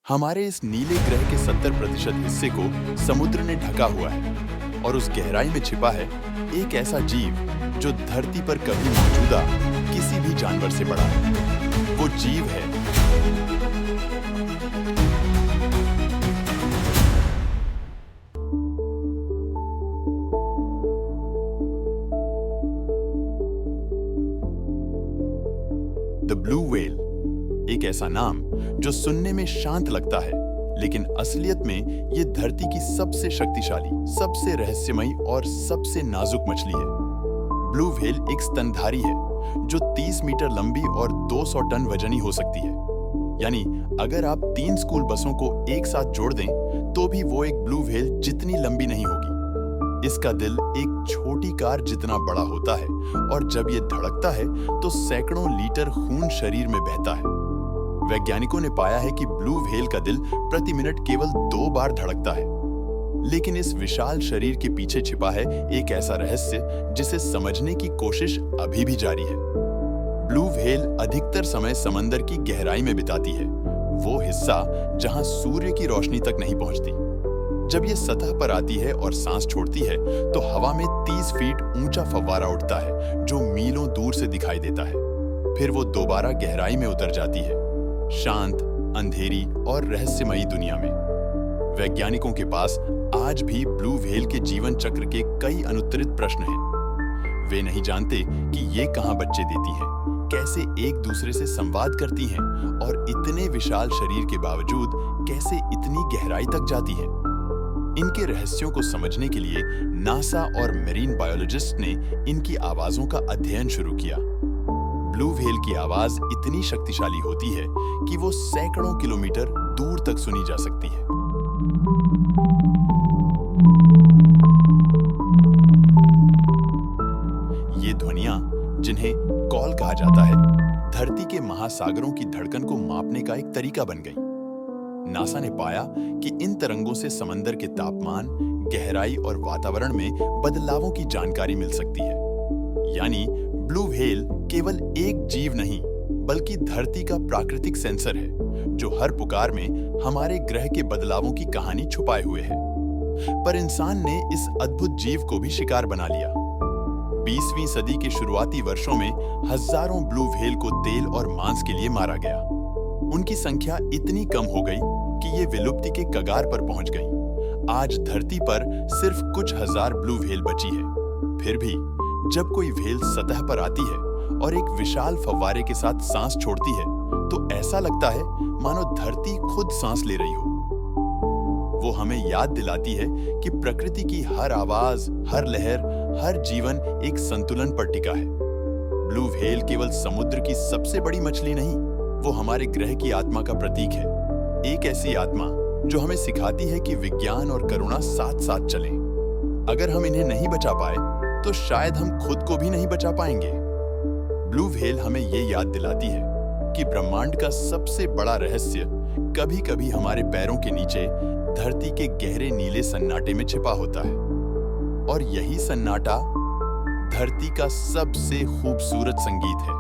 हमारे इस नीले ग्रह के 70% हिस्से को समुद्र ने ढका हुआ है और उस गहराई में छिपा है एक ऐसा जीव जो धरती पर कभी मौजूदा किसी भी जानवर से बड़ा है। वो जीव है द ब्लू व्हेल। एक ऐसा नाम जो सुनने में शांत लगता है, लेकिन असलियत में ये धरती की सबसे शक्तिशाली, सबसे रहस्यमयी और सबसे नाजुक मछली है। ब्लू व्हेल एक स्तनधारी है जो 30 मीटर लंबी और 200 टन वजनी हो सकती है। यानी अगर आप 3 स्कूल बसों को एक साथ जोड़ दें तो भी वो एक ब्लू व्हेल जितनी लंबी नहीं होगी। इसका दिल एक छोटी कार जितना बड़ा होता है और जब ये धड़कता है तो सैकड़ों लीटर खून शरीर में बहता है। वैज्ञानिकों ने पाया है कि ब्लू व्हेल का दिल प्रति मिनट केवल 2 बार धड़कता है। लेकिन इस विशाल शरीर के पीछे छिपा है एक ऐसा रहस्य जिसे समझने की कोशिश अभी भी जारी है। ब्लू व्हेल अधिकतर समय समंदर की गहराई में बिताती है, वो हिस्सा जहां सूर्य की रोशनी तक नहीं पहुंचती। जब ये सतह पर आती है और सांस छोड़ती है तो हवा में 30 फीट ऊंचा फव्वारा उठता है जो मीलों दूर से दिखाई देता है। फिर वो दोबारा गहराई में उतर जाती है, शांत, अंधेरी और रहस्यमयी दुनिया में। वैज्ञानिकों के पास आज भी ब्लू व्हेल के जीवन चक्र के कई अनुत्तरित प्रश्न हैं। वे नहीं जानते कि ये कहां बच्चे देती हैं, कैसे एक दूसरे से संवाद करती हैं और इतने विशाल शरीर के बावजूद कैसे इतनी गहराई तक जाती हैं। इनके रहस्यों को समझने के लिए नासा और मेरीन बायोलॉजिस्ट ने इनकी आवाजों का अध्ययन शुरू किया। ब्लू व्हेल की आवाज इतनी शक्तिशाली होती है कि वो सैकड़ों किलोमीटर दूर तक सुनी जा सकती है। ये ध्वनियां, जिन्हें कॉल कहा जाता है, धरती के महासागरों की धड़कन को मापने का एक तरीका बन गई। नासा ने पाया कि इन तरंगों से समंदर के तापमान, गहराई और वातावरण में बदलावों की जानकारी मिल सकती है। यानी ब्लू व्हेल केवल एक जीव नहीं, बल्कि धरती का प्राकृतिक सेंसर है जो हर पुकार में हमारे ग्रह के बदलावों की कहानी छुपाए हुए है। पर इंसान ने इस अद्भुत जीव को भी शिकार बना लिया। 20वीं सदी के शुरुआती वर्षों में हजारों ब्लू व्हेल को तेल और मांस के लिए मारा गया। उनकी संख्या इतनी कम हो गई कि ये विलुप्ति के कगार पर पहुंच गई। आज धरती पर सिर्फ कुछ हजार ब्लू व्हेल बची है। फिर भी जब कोई व्हेल सतह पर आती है और एक विशाल फव्वारे के साथ सांस छोड़ती है तो ऐसा लगता है मानो धरती खुद सांस ले रही हो। वो हमें याद दिलाती है कि प्रकृति की हर आवाज, हर लहर, हर जीवन एक संतुलन पर टिका है। ब्लू व्हेल केवल समुद्र की सबसे बड़ी मछली नहीं, वो हमारे ग्रह की आत्मा का प्रतीक है। एक ऐसी आत्मा जो हमें सिखाती है कि विज्ञान और करुणा साथ साथ चलें। अगर हम इन्हें नहीं बचा पाए तो शायद हम खुद को भी नहीं बचा पाएंगे। ब्लू व्हेल हमें ये याद दिलाती है कि ब्रह्मांड का सबसे बड़ा रहस्य कभी-कभी हमारे पैरों के नीचे धरती के गहरे नीले सन्नाटे में छिपा होता है। और यही सन्नाटा धरती का सबसे खूबसूरत संगीत है।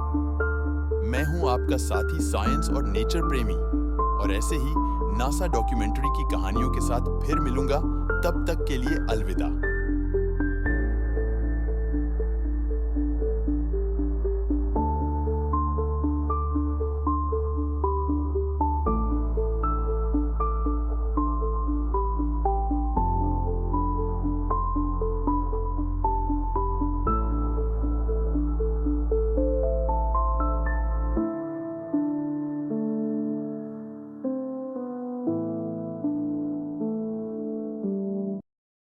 मैं हूं आपका साथी साइंस और नेचर प्रेमी, और ऐसे ही नासा डॉक्यूमेंट्री की कहानियों के साथ फिर मिलूंगा। तब तक के लिए अलविदा।